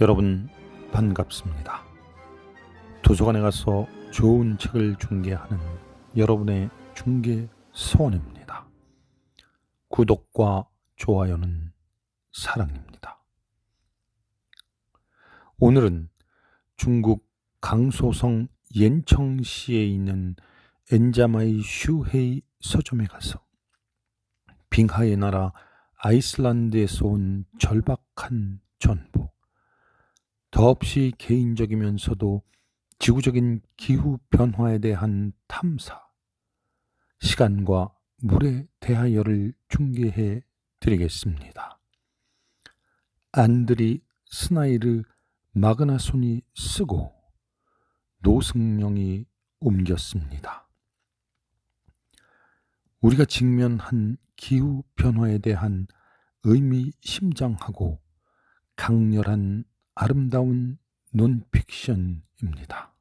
여러분 반갑습니다. 도서관에 가서 좋은 책을 중개하는 여러분의 중개 소원입니다. 구독과 좋아요는 사랑입니다. 오늘은 중국 강소성 옌청시에 있는 엔자마이 슈헤이 서점에 가서 빙하의 나라 아이슬란드에서 온 절박한 전부, 더없이 개인적이면서도 지구적인 기후 변화에 대한 탐사, 시간과 물에 대하여를 중개해 드리겠습니다. 안드리 스나이르 마그나손이 쓰고 노승영이 옮겼습니다. 우리가 직면한 기후 변화에 대한 의미심장하고 강렬한 아름다운 논픽션입니다.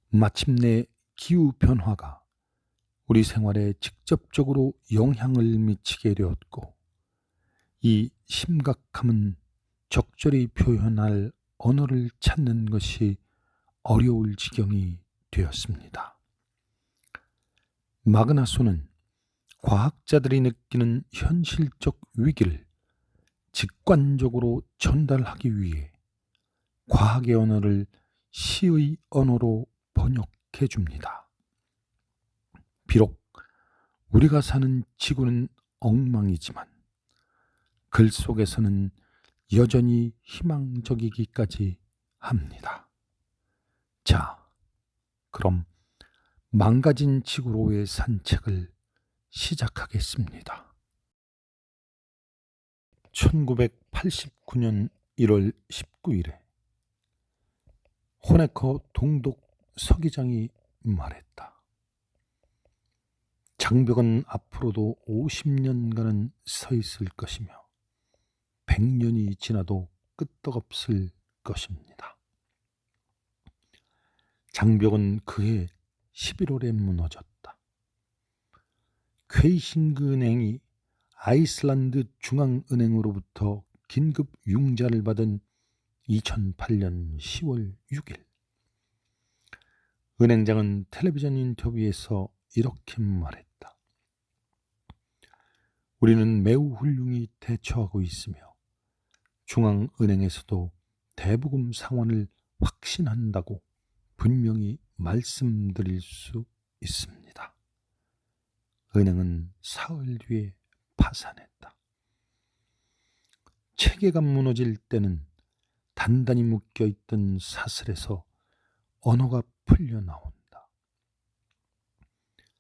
마침내 기후 변화가 우리 생활에 직접적으로 영향을 미치게 되었고, 이 심각함은 적절히 표현할 언어를 찾는 것이 어려울 지경이 되었습니다. 마그나손은 과학자들이 느끼는 현실적 위기를 직관적으로 전달하기 위해 과학의 언어를 시의 언어로 번역해 줍니다. 비록 우리가 사는 지구는 엉망이지만 글 속에서는 여전히 희망적이기까지 합니다. 자, 그럼 망가진 지구로의 산책을 시작하겠습니다. 1989년 1월 19일에 호네커 동독 서기장이 말했다. 장벽은 앞으로도 50년간은 서 있을 것이며 100년이 지나도 끄떡없을 것입니다. 장벽은 그해 11월에 무너졌다. 퀘이싱그 은행이 아이슬란드 중앙은행으로부터 긴급 융자를 받은 2008년 10월 6일, 은행장은 텔레비전 인터뷰에서 이렇게 말했다. 우리는 매우 훌륭히 대처하고 있으며 중앙은행에서도 대부금 상환을 확신한다고 분명히 말씀드릴 수 있습니다. 은행은 사흘 뒤에 파산했다. 체계가 무너질 때는 단단히 묶여있던 사슬에서 언어가 풀려나온다.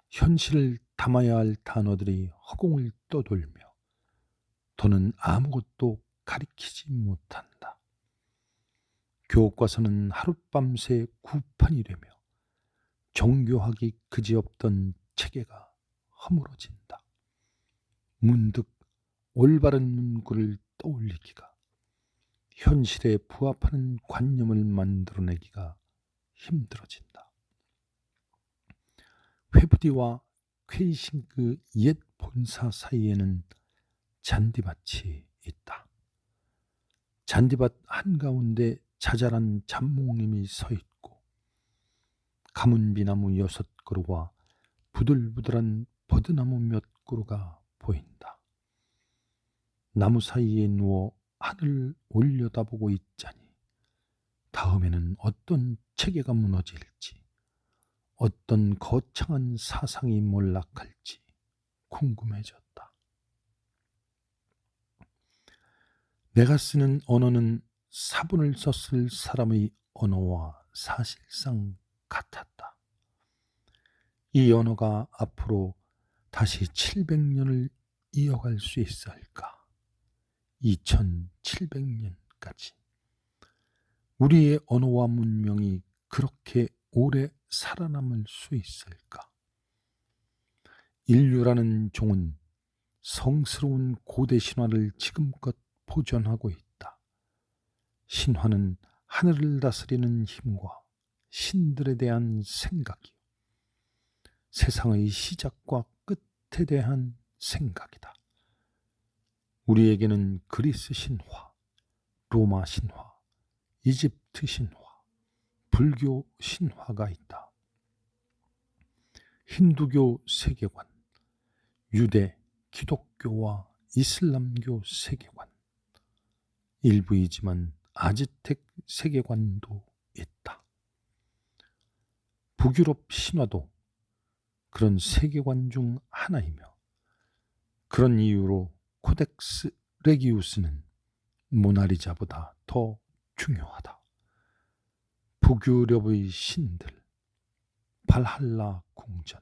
현실을 담아야 할 단어들이 허공을 떠돌며 더는 아무것도 가리키지 못한다. 교과서는 하룻밤새 구판이 되며 정교하기 그지없던 체계가 허물어진다. 문득 올바른 문구를 떠올리기가, 현실에 부합하는 관념을 만들어내기가 힘들어진다. 회부디와 퀘이싱그 옛 본사 사이에는 잔디밭이 있다. 잔디밭 한가운데 자잘한 잠목림이 서 있고 가문비나무 6그루와 부들부들한 버드나무 몇 그루가 보인다. 나무 사이에 누워 하늘을 올려다보고 있자니 다음에는 어떤 체계가 무너질지, 어떤 거창한 사상이 몰락할지 궁금해졌다. 내가 쓰는 언어는 사본을 썼을 사람의 언어와 사실상 같았다. 이 언어가 앞으로 다시 700년을 이어갈 수 있을까? 2700년까지. 우리의 언어와 문명이 그렇게 오래 살아남을 수 있을까? 인류라는 종은 성스러운 고대 신화를 지금껏 보존하고 있다. 신화는 하늘을 다스리는 힘과 신들에 대한 생각이요, 세상의 시작과 끝에 대한 생각이다. 우리에게는 그리스 신화, 로마 신화, 이집트 신화, 불교 신화가 있다. 힌두교 세계관, 유대, 기독교와 이슬람교 세계관, 일부이지만 아즈텍 세계관도 있다. 북유럽 신화도 그런 세계관 중 하나이며, 그런 이유로 코덱스 레기우스는 모나리자보다 더 중요하다. 북유럽의 신들, 발할라 궁전,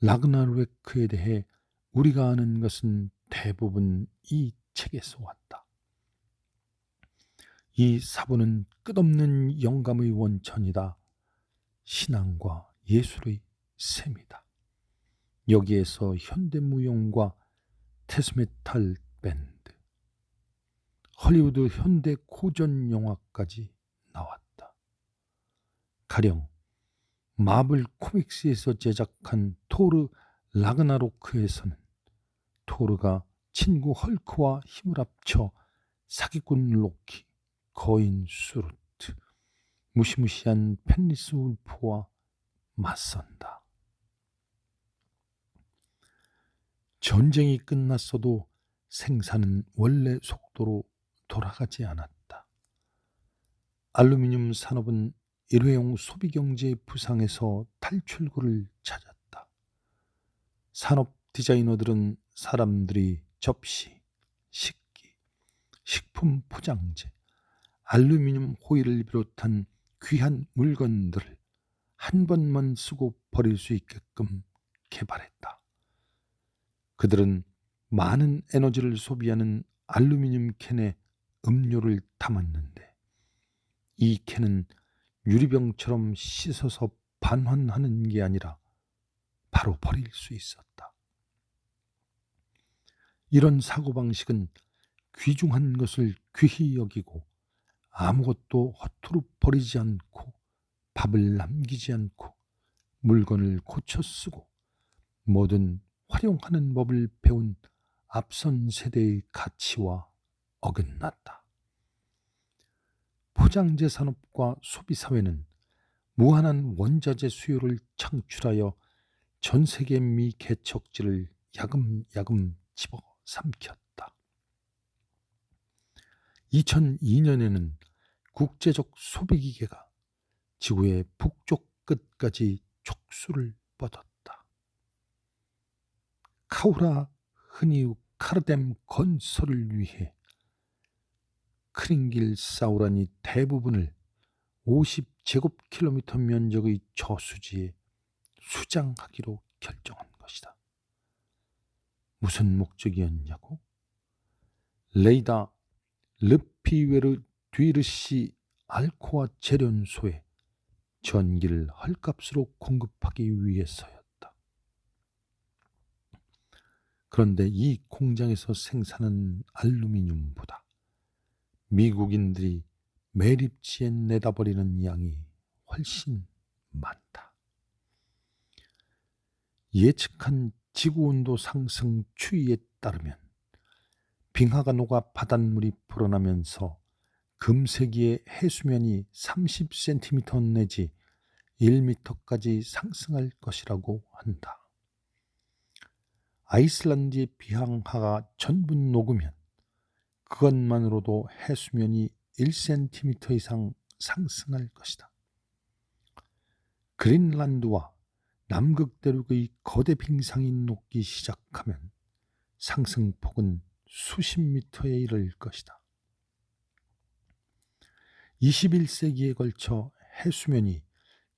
라그나로크에 대해 우리가 아는 것은 대부분 이 책에서 왔다. 이 사본은 끝없는 영감의 원천이다. 신앙과 예술의 셈이다. 여기에서 현대무용과 데스메탈 밴드, 헐리우드 현대 고전 영화까지 나왔다. 가령 마블 코믹스에서 제작한 토르 라그나로크에서는 토르가 친구 헐크와 힘을 합쳐 사기꾼 로키, 거인 수루트, 무시무시한 펜리스 울프와 맞선다. 전쟁이 끝났어도 생산은 원래 속도로 돌아가지 않았다. 알루미늄 산업은 일회용 소비경제의 부상에서 탈출구를 찾았다. 산업 디자이너들은 사람들이 접시, 식기, 식품 포장재, 알루미늄 호일을 비롯한 귀한 물건들을 한 번만 쓰고 버릴 수 있게끔 개발했다. 그들은 많은 에너지를 소비하는 알루미늄 캔에 음료를 담았는데, 이 캔은 유리병처럼 씻어서 반환하는 게 아니라 바로 버릴 수 있었다. 이런 사고방식은 귀중한 것을 귀히 여기고 아무것도 허투루 버리지 않고 밥을 남기지 않고 물건을 고쳐 쓰고 뭐든 활용하는 법을 배운 앞선 세대의 가치와 어긋났다. 포장재 산업과 소비사회는 무한한 원자재 수요를 창출하여 전 세계 미개척지를 야금야금 집어삼켰다. 2002년에는 국제적 소비기계가 지구의 북쪽 끝까지 촉수를 뻗었다. 카우라 흔히우 카르뎀 건설을 위해 크링길 사우란이 대부분을 50제곱킬로미터 면적의 저수지에 수장하기로 결정한 것이다. 무슨 목적이었냐고? 레이다 르피웨르 뒤르시 알코아 재련소에 전기를 헐값으로 공급하기 위해서였다. 그런데 이 공장에서 생산한 알루미늄보다 미국인들이 매립지에 내다버리는 양이 훨씬 많다. 예측한 지구온도 상승 추이에 따르면 빙하가 녹아 바닷물이 불어나면서 금세기의 해수면이 30cm 내지 1m까지 상승할 것이라고 한다. 아이슬란드의 비항하가 전부 녹으면 그것만으로도 해수면이 1cm 이상 상승할 것이다. 그린란드와 남극 대륙의 거대 빙상이 녹기 시작하면 상승폭은 수십 미터에 이를 것이다. 21세기에 걸쳐 해수면이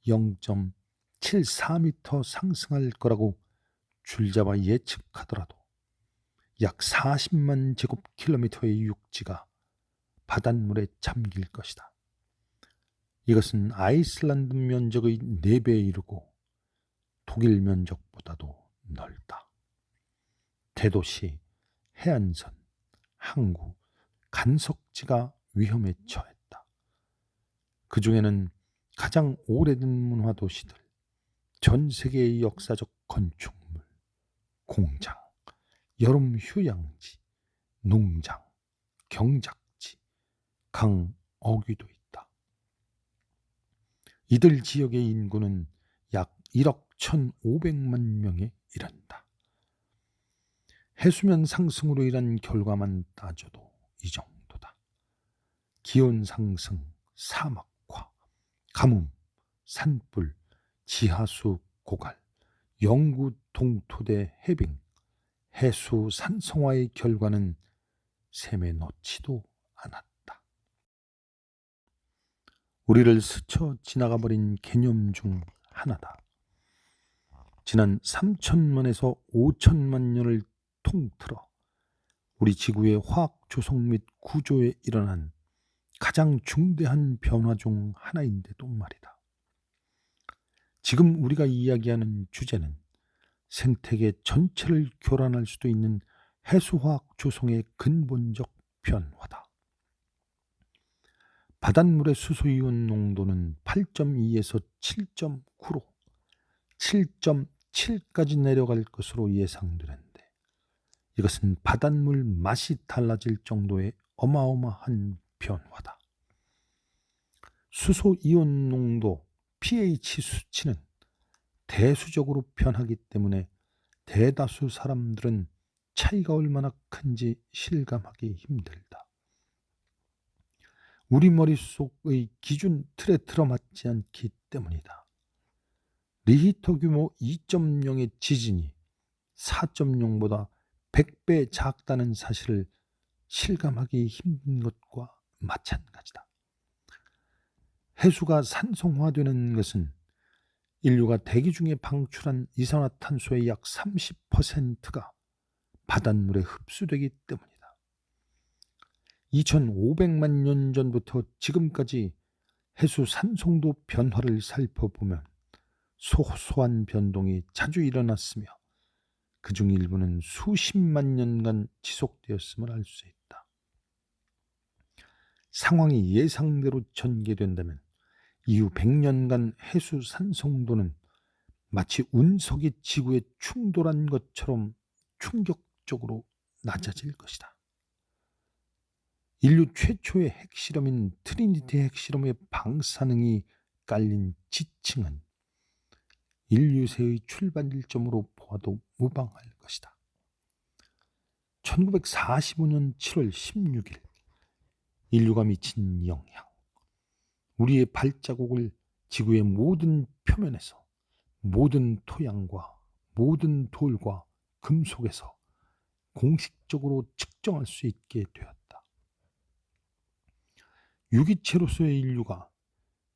0.74m 상승할 거라고 줄잡아 예측하더라도 약 40만 제곱킬로미터의 육지가 바닷물에 잠길 것이다. 이것은 아이슬란드 면적의 4배에 이르고 독일 면적보다도 넓다. 대도시, 해안선, 항구, 간석지가 위험에 처했다. 그 중에는 가장 오래된 문화도시들, 전 세계의 역사적 건축물, 공장, 여름 휴양지, 농장, 경작지, 강어귀도 있다. 이들 지역의 인구는 약 1억 1,500만 명에 이른다. 해수면 상승으로 인한 결과만 따져도 이 정도다. 기온 상승, 사막화, 가뭄, 산불, 지하수 고갈, 영구 동토대 해빙, 해수 산성화의 결과는 셈에 넣지도 않았다. 우리를 스쳐 지나가버린 개념 중 하나다. 지난 3천만에서 5천만 년을 통틀어 우리 지구의 화학 조성 및 구조에 일어난 가장 중대한 변화 중 하나인데도 말이다. 지금 우리가 이야기하는 주제는 생태계 전체를 교란할 수도 있는 해수화학 조성의 근본적 변화다. 바닷물의 수소이온 농도는 8.2에서 7.9로 7.7까지 내려갈 것으로 예상되는데, 이것은 바닷물 맛이 달라질 정도의 어마어마한 변화다. 수소이온 농도 pH 수치는 대수적으로 변하기 때문에 대다수 사람들은 차이가 얼마나 큰지 실감하기 힘들다. 우리 머릿속의 기준 틀에 들어맞지 않기 때문이다. 리히터 규모 2.0의 지진이 4.0보다 100배 작다는 사실을 실감하기 힘든 것과 마찬가지다. 해수가 산성화되는 것은 인류가 대기 중에 방출한 이산화탄소의 약 30%가 바닷물에 흡수되기 때문이다. 2500만 년 전부터 지금까지 해수 산성도 변화를 살펴보면 소소한 변동이 자주 일어났으며 그중 일부는 수십만 년간 지속되었음을 알 수 있다. 상황이 예상대로 전개된다면 이후 100년간 해수 산성도는 마치 운석이 지구에 충돌한 것처럼 충격적으로 낮아질 것이다. 인류 최초의 핵실험인 트리니티 핵실험의 방사능이 깔린 지층은 인류세의 출발점으로 보아도 무방할 것이다. 1945년 7월 16일 인류가 미친 영향, 우리의 발자국을 지구의 모든 표면에서, 모든 토양과 모든 돌과 금속에서 공식적으로 측정할 수 있게 되었다. 유기체로서의 인류가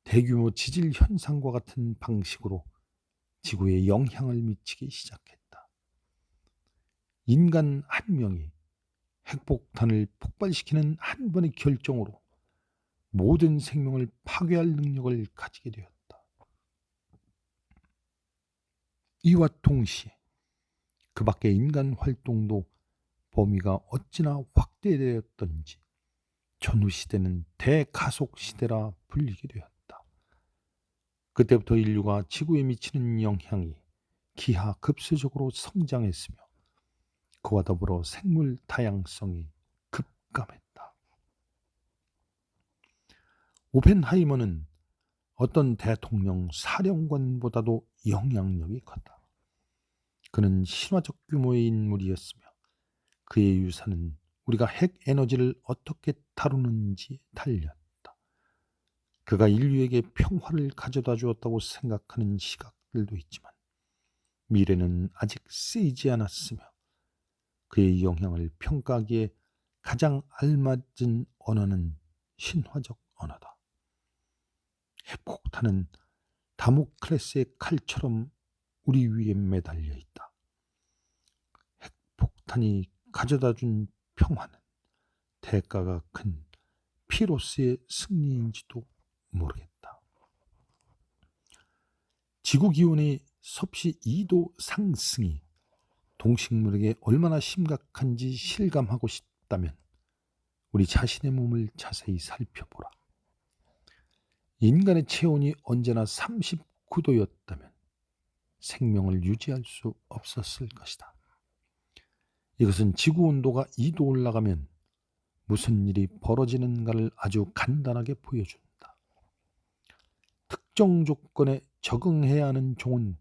대규모 지질 현상과 같은 방식으로 지구에 영향을 미치기 시작했다. 인간 한 명이 핵폭탄을 폭발시키는 한 번의 결정으로 모든 생명을 파괴할 능력을 가지게 되었다. 이와 동시에 그 밖의 인간 활동도 범위가 어찌나 확대되었던지 전후 시대는 대가속 시대라 불리게 되었다. 그때부터 인류가 지구에 미치는 영향이 기하급수적으로 성장했으며 그와 더불어 생물 다양성이 급감했다. 오펜하이머는 어떤 대통령 사령관보다도 영향력이 컸다. 그는 신화적 규모의 인물이었으며 그의 유산은 우리가 핵 에너지를 어떻게 다루는지 달렸다. 그가 인류에게 평화를 가져다 주었다고 생각하는 시각들도 있지만 미래는 아직 쓰이지 않았으며 그의 영향을 평가하기에 가장 알맞은 언어는 신화적 언어다. 핵폭탄은 다모클레스의 칼처럼 우리 위에 매달려 있다. 핵폭탄이 가져다준 평화는 대가가 큰 피로스의 승리인지도 모르겠다. 지구기온의 섭씨 2도 상승이 동식물에게 얼마나 심각한지 실감하고 싶다면 우리 자신의 몸을 자세히 살펴보라. 인간의 체온이 언제나 39도였다면 생명을 유지할 수 없었을 것이다. 이것은 지구 온도가 2도 올라가면 무슨 일이 벌어지는가를 아주 간단하게 보여준다. 특정 조건에 적응해야 하는 종은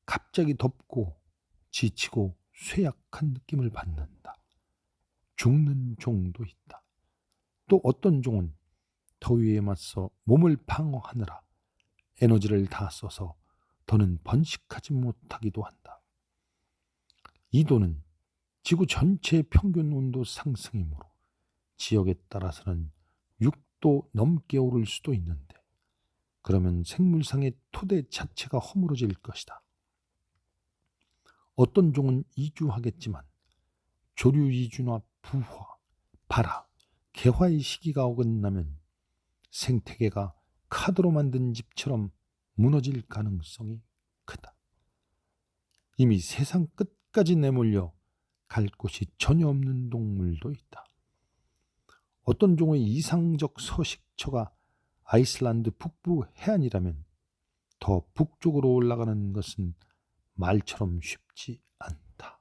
갑자기 덥고 지치고 쇠약한 느낌을 받는다. 죽는 종도 있다. 또 어떤 종은 더위에 맞서 몸을 방어하느라 에너지를 다 써서 더는 번식하지 못하기도 한다. 이도는 지구 전체의 평균 온도 상승이므로 지역에 따라서는 6도 넘게 오를 수도 있는데, 그러면 생물상의 토대 자체가 허물어질 것이다. 어떤 종은 이주하겠지만 조류 이주나 부화, 발화, 개화의 시기가 어긋나면 생태계가 카드로 만든 집처럼 무너질 가능성이 크다. 이미 세상 끝까지 내몰려 갈 곳이 전혀 없는 동물도 있다. 어떤 종의 이상적 서식처가 아이슬란드 북부 해안이라면 더 북쪽으로 올라가는 것은 말처럼 쉽지 않다.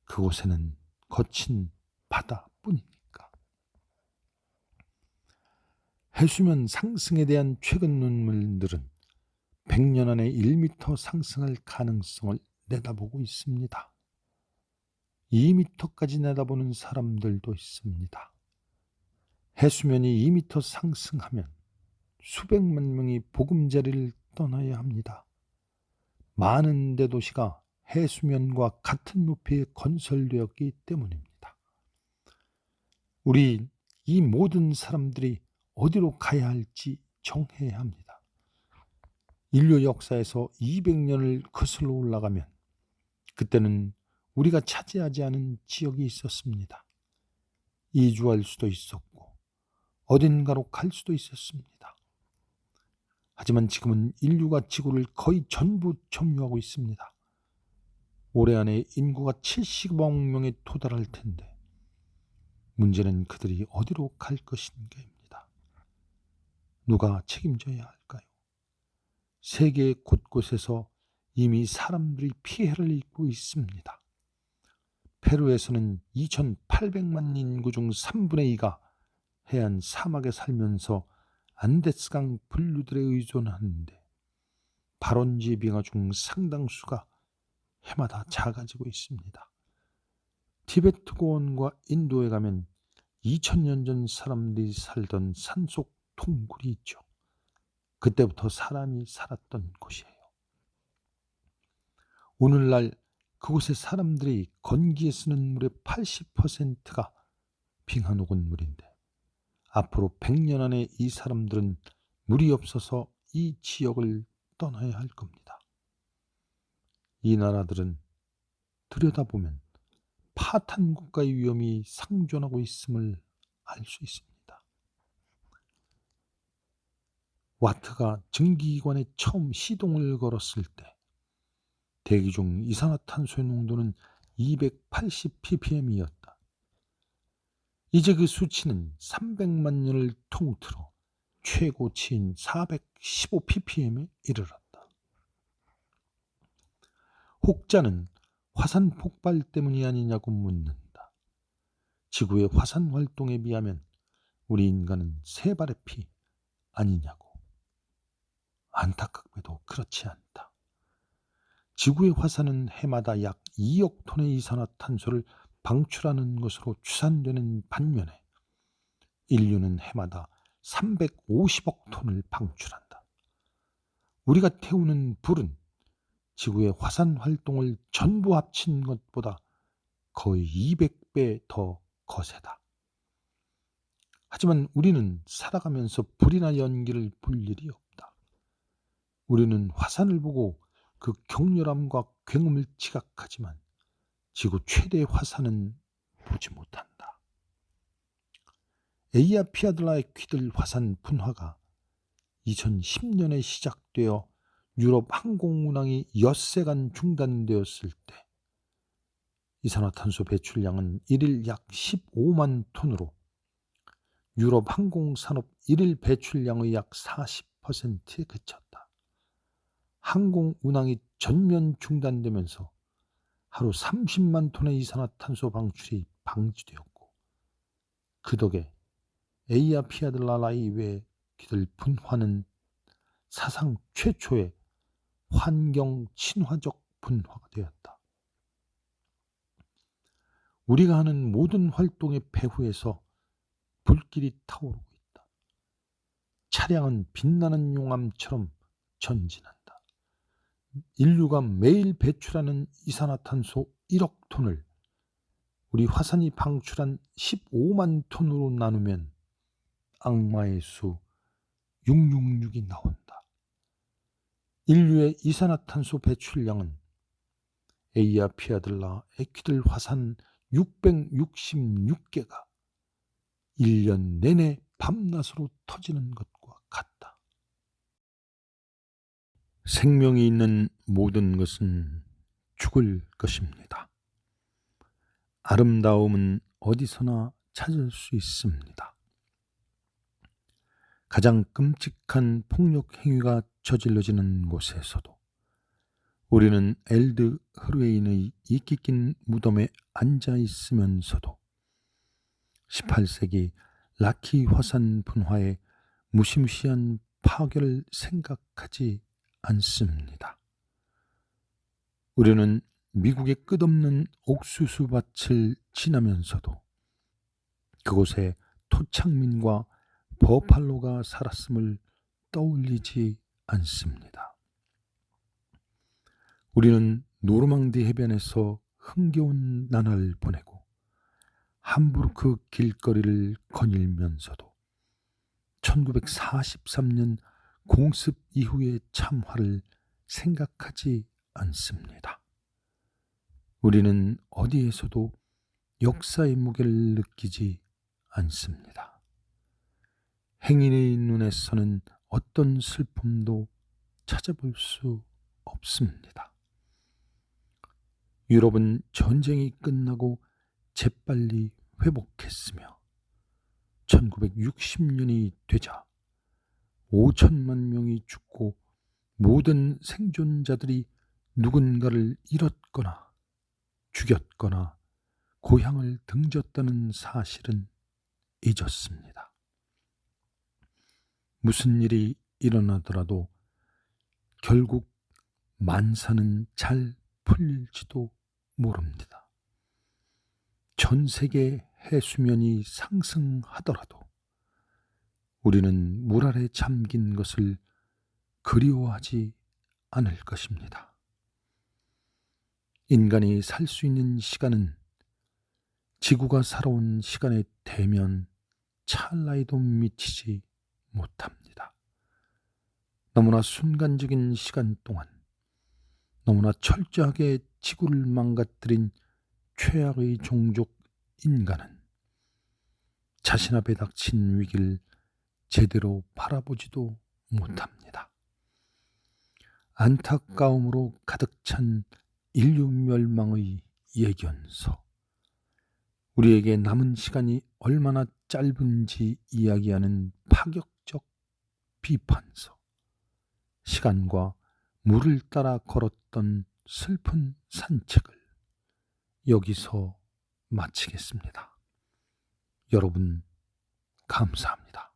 그곳에는 거친 바다뿐이니까. 해수면 상승에 대한 최근 논문들은 100년 안에 1m 상승할 가능성을 내다보고 있습니다. 2m까지 내다보는 사람들도 있습니다. 해수면이 2m 상승하면 수백만 명이 보금자리를 떠나야 합니다. 많은 대도시가 해수면과 같은 높이에 건설되었기 때문입니다. 우리 이 모든 사람들이 어디로 가야 할지 정해야 합니다. 인류 역사에서 200년을 거슬러 올라가면 그때는 우리가 차지하지 않은 지역이 있었습니다. 이주할 수도 있었고 어딘가로 갈 수도 있었습니다. 하지만 지금은 인류가 지구를 거의 전부 점유하고 있습니다. 올해 안에 인구가 70억 명에 도달할 텐데 문제는 그들이 어디로 갈 것인가입니다. 누가 책임져야 할까요? 세계 곳곳에서 이미 사람들이 피해를 입고 있습니다. 페루에서는 2,800만 인구 중 3분의 2가 해안 사막에 살면서 안데스강 분류들에 의존하는데 발원지 빙하 중 상당수가 해마다 작아지고 있습니다. 티베트 고원과 인도에 가면 2000년 전 사람들이 살던 산속 동굴이 있죠. 그때부터 사람이 살았던 곳이에요. 오늘날 그곳의 사람들이 건기에 쓰는 물의 80%가 빙하 녹은 물인데 앞으로 100년 안에 이 사람들은 물이 없어서 이 지역을 떠나야 할 겁니다. 이 나라들은 들여다보면 파탄 국가의 위험이 상존하고 있음을 알 수 있습니다. 와트가 증기기관에 처음 시동을 걸었을 때 대기 중 이산화탄소의 농도는 280ppm이었다. 이제 그 수치는 300만 년을 통틀어 최고치인 415ppm에 이르렀다. 혹자는 화산 폭발 때문이 아니냐고 묻는다. 지구의 화산 활동에 비하면 우리 인간은 세 발의 피 아니냐고. 안타깝게도 그렇지 않다. 지구의 화산은 해마다 약 2억 톤의 이산화탄소를 방출하는 것으로 추산되는 반면에 인류는 해마다 350억 톤을 방출한다. 우리가 태우는 불은 지구의 화산 활동을 전부 합친 것보다 거의 200배 더 거세다. 하지만 우리는 살아가면서 불이나 연기를 볼 일이 없다. 우리는 화산을 보고 그 격렬함과 굉음을 지각하지만 지구 최대의 화산은 보지 못한다. 에이아피아드라이퀴들 화산 분화가 2010년에 시작되어 유럽 항공 운항이 엿새간 중단되었을 때 이산화탄소 배출량은 1일 약 15만 톤으로 유럽 항공산업 1일 배출량의 약 40%에 그쳤다. 항공 운항이 전면 중단되면서 하루 30만 톤의 이산화탄소 방출이 방지되었고 그 덕에 에이아피아들라라이의 귀들 분화는 사상 최초의 환경 친화적 분화가 되었다. 우리가 하는 모든 활동의 배후에서 불길이 타오르고 있다. 차량은 빛나는 용암처럼 전진한다. 인류가 매일 배출하는 이산화탄소 1억 톤을 우리 화산이 방출한 15만 톤으로 나누면 악마의 수 666이 나온다. 인류의 이산화탄소 배출량은 에이아피아들라 에퀴들 화산 666개가 1년 내내 밤낮으로 터지는 것과 같다. 생명이 있는 모든 것은 죽을 것입니다. 아름다움은 어디서나 찾을 수 있습니다. 가장 끔찍한 폭력 행위가 저질러지는 곳에서도 우리는 엘드 흐르웨인의 이끼 낀 무덤에 앉아 있으면서도 18세기 라키 화산 분화의 무시무시한 파괴를 생각하지 않습니다. 우리는 미국의 끝없는 옥수수 밭을 지나면서도 그곳에 토착민과 버팔로가 살았음을 떠올리지 않습니다. 우리는 노르망디 해변에서 흥겨운 나날을 보내고 함부르크 길거리를 거닐면서도 1943년 공습 이후의 참화를 생각하지 않습니다. 우리는 어디에서도 역사의 무게를 느끼지 않습니다. 행인의 눈에서는 어떤 슬픔도 찾아볼 수 없습니다. 유럽은 전쟁이 끝나고 재빨리 회복했으며 1960년이 되자 5천만 명이 죽고 모든 생존자들이 누군가를 잃었거나 죽였거나 고향을 등졌다는 사실은 잊었습니다. 무슨 일이 일어나더라도 결국 만사는 잘 풀릴지도 모릅니다. 전 세계 해수면이 상승하더라도 우리는 물 아래 잠긴 것을 그리워하지 않을 것입니다. 인간이 살 수 있는 시간은 지구가 살아온 시간에 대면 찰나에도 미치지 못합니다. 너무나 순간적인 시간 동안 너무나 철저하게 지구를 망가뜨린 최악의 종족 인간은 자신 앞에 닥친 위기를 제대로 바라보지도 못합니다. 안타까움으로 가득 찬 인류 멸망의 예견서, 우리에게 남은 시간이 얼마나 짧은지 이야기하는 파격적 비판서, 시간과 물을 따라 걸었던 슬픈 산책을 여기서 마치겠습니다. 여러분, 감사합니다.